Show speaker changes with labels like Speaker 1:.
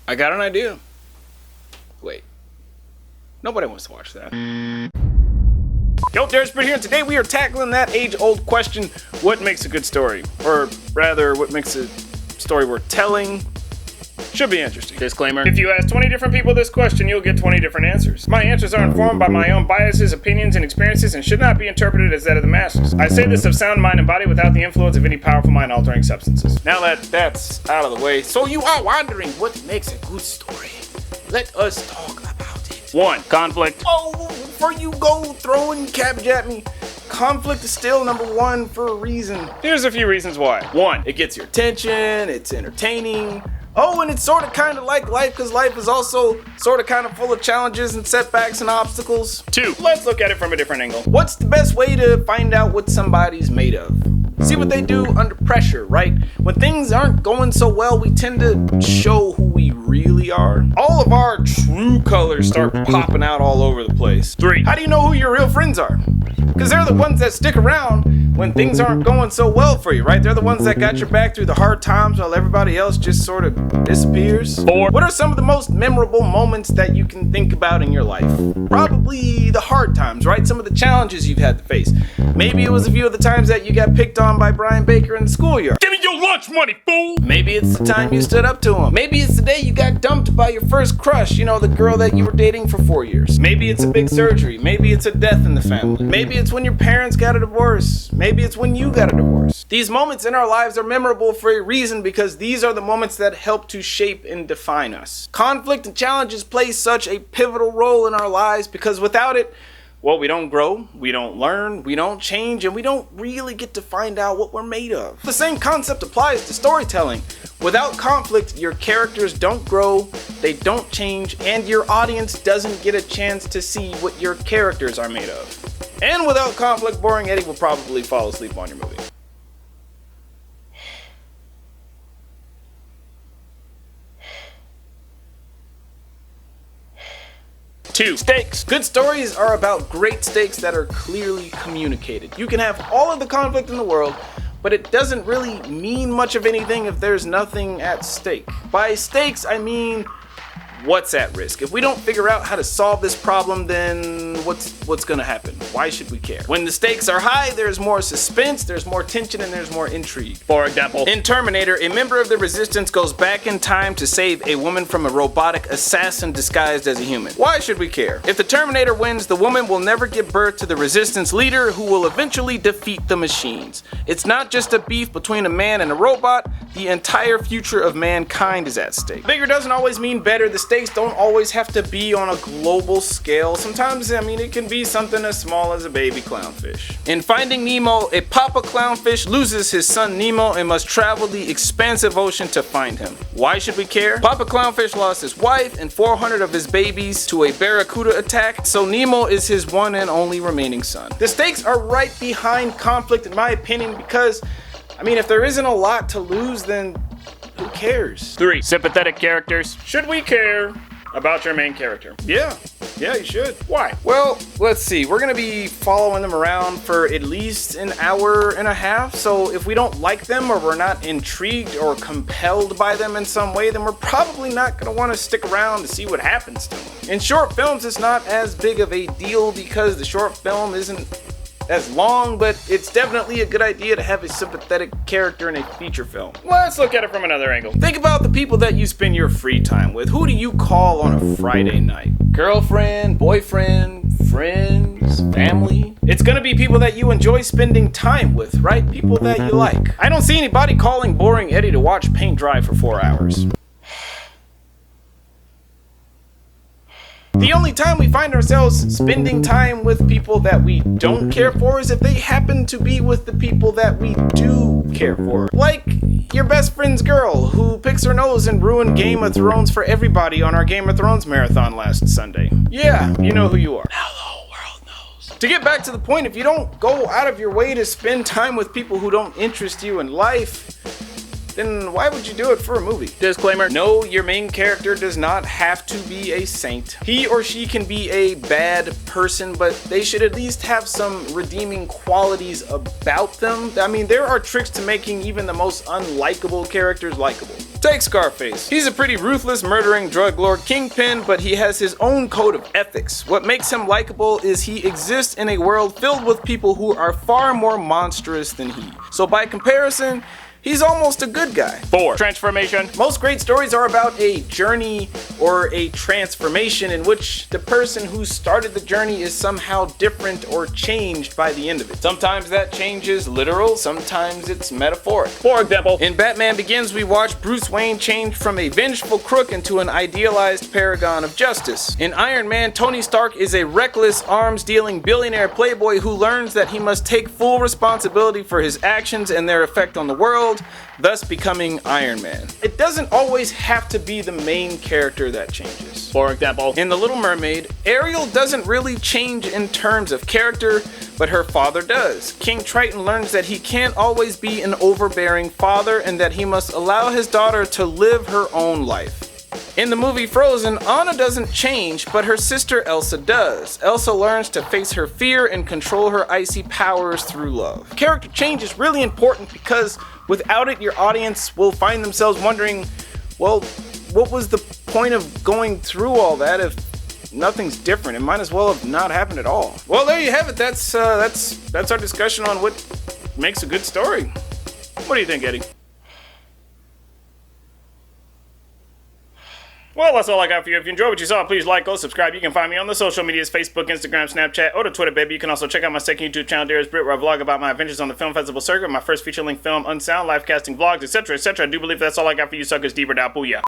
Speaker 1: I got an idea. Wait. Nobody wants to watch that. Yo, Darious Britt here, and today we are tackling that age-old question, what makes a good story? Or rather, what makes a story worth telling? Should be interesting. Disclaimer: if you ask 20 different people this question, you'll get 20 different answers. My answers are informed by my own biases, opinions, and experiences and should not be interpreted as that of the masses. I say this of sound mind and body without the influence of any powerful mind-altering substances. Now that that's out of the way, so you are wondering what makes a good story. Let us talk about it. 1. Conflict. Oh, before you go throwing cabbage at me, conflict is still number 1 for a reason. Here's a few reasons why. 1. It gets your attention, it's entertaining. Oh, and it's sort of kind of like life, because life is also sort of kind of full of challenges and setbacks and obstacles. 2. Let's look at it from a different angle. What's the best way to find out what somebody's made of? See what they do under pressure, right? When things aren't going so well, we tend to show who we really are. All of our true colors start popping out all over the place. 3. How do you know who your real friends are? Because they're the ones that stick around when things aren't going so well for you, right? They're the ones that got your back through the hard times while everybody else just sort of disappears. 4. What are some of the most memorable moments that you can think about in your life? Probably the hard times, right? Some of the challenges you've had to face. Maybe it was a few of the times that you got picked on by Brian Baker in the schoolyard. Give me your lunch money, fool! Maybe it's the time you stood up to him. Maybe it's the day you got dumped by your first crush, you know, the girl that you were dating for 4 years. Maybe it's a big surgery. Maybe it's a death in the family. Maybe it's when your parents got a divorce. Maybe it's when you got a divorce. These moments in our lives are memorable for a reason, because these are the moments that help to shape and define us. Conflict and challenges play such a pivotal role in our lives because without it, well, we don't grow, we don't learn, we don't change, and we don't really get to find out what we're made of. The same concept applies to storytelling. Without conflict, your characters don't grow, they don't change, and your audience doesn't get a chance to see what your characters are made of. And without conflict, Boring Eddie will probably fall asleep on your movie. 2. Stakes. Good stories are about great stakes that are clearly communicated. You can have all of the conflict in the world, but it doesn't really mean much of anything if there's nothing at stake. By stakes, I mean what's at risk. If we don't figure out how to solve this problem, then what's gonna happen? Why should we care? When the stakes are high, there's more suspense, there's more tension, and there's more intrigue. For example, in Terminator, a member of the Resistance goes back in time to save a woman from a robotic assassin disguised as a human. Why should we care? If the Terminator wins, the woman will never give birth to the Resistance leader who will eventually defeat the machines. It's not just a beef between a man and a robot, the entire future of mankind is at stake. Bigger doesn't always mean better. The stakes don't always have to be on a global scale. Sometimes, I mean, it can be something as small as a baby clownfish. In Finding Nemo, a papa clownfish loses his son Nemo and must travel the expansive ocean to find him. Why should we care? Papa clownfish lost his wife and 400 of his babies to a barracuda attack, so Nemo is his one and only remaining son. The stakes are right behind conflict, in my opinion, because I mean, if there isn't a lot to lose, then who cares? 3. Sympathetic characters. Should we care about your main character? Yeah, you should. Why? Well, let's see. We're gonna be following them around for at least an hour and a half, so if we don't like them or we're not intrigued or compelled by them in some way, then we're probably not gonna want to stick around to see what happens to them. In short films, it's not as big of a deal because the short film isn't as long, but it's definitely a good idea to have a sympathetic character in a feature film. Let's look at it from another angle. Think about the people that you spend your free time with. Who do you call on a Friday night? Girlfriend, boyfriend, friends, family? It's gonna be people that you enjoy spending time with, right? People that you like. I don't see anybody calling Boring Eddie to watch paint dry for 4 hours. The only time we find ourselves spending time with people that we don't care for is if they happen to be with the people that we do care for. Like your best friend's girl who picks her nose and ruined Game of Thrones for everybody on our Game of Thrones marathon last Sunday. Yeah, you know who you are. Now the whole world knows. To get back to the point, if you don't go out of your way to spend time with people who don't interest you in life, then why would you do it for a movie? Disclaimer, no, your main character does not have to be a saint. He or she can be a bad person, but they should at least have some redeeming qualities about them. I mean, there are tricks to making even the most unlikable characters likable. Take Scarface. He's a pretty ruthless, murdering drug lord kingpin, but he has his own code of ethics. What makes him likable is he exists in a world filled with people who are far more monstrous than he. So by comparison, he's almost a good guy. 4. Transformation. Most great stories are about a journey or a transformation in which the person who started the journey is somehow different or changed by the end of it. Sometimes that change is literal, sometimes it's metaphoric. For example, in Batman Begins, we watch Bruce Wayne change from a vengeful crook into an idealized paragon of justice. In Iron Man, Tony Stark is a reckless, arms-dealing billionaire playboy who learns that he must take full responsibility for his actions and their effect on the world, thus becoming Iron Man. It doesn't always have to be the main character that changes. For example, in The Little Mermaid, Ariel doesn't really change in terms of character, but her father does. King Triton learns that he can't always be an overbearing father and that he must allow his daughter to live her own life. In the movie Frozen, Anna doesn't change, but her sister Elsa does. Elsa learns to face her fear and control her icy powers through love. Character change is really important because without it, your audience will find themselves wondering, well, what was the point of going through all that if nothing's different? It might as well have not happened at all. Well, there you have it. That's our discussion on what makes a good story. What do you think, Eddie? Well, that's all I got for you. If you enjoyed what you saw, please like, go subscribe. You can find me on the social medias, Facebook, Instagram, Snapchat, or the Twitter, baby. You can also check out my second YouTube channel, Darious Britt, where I vlog about my adventures on the film festival circuit, my first feature-length film, Unsound, live casting vlogs, etc., etc. I do believe that's all I got for you suckers. Deeper down, booyah.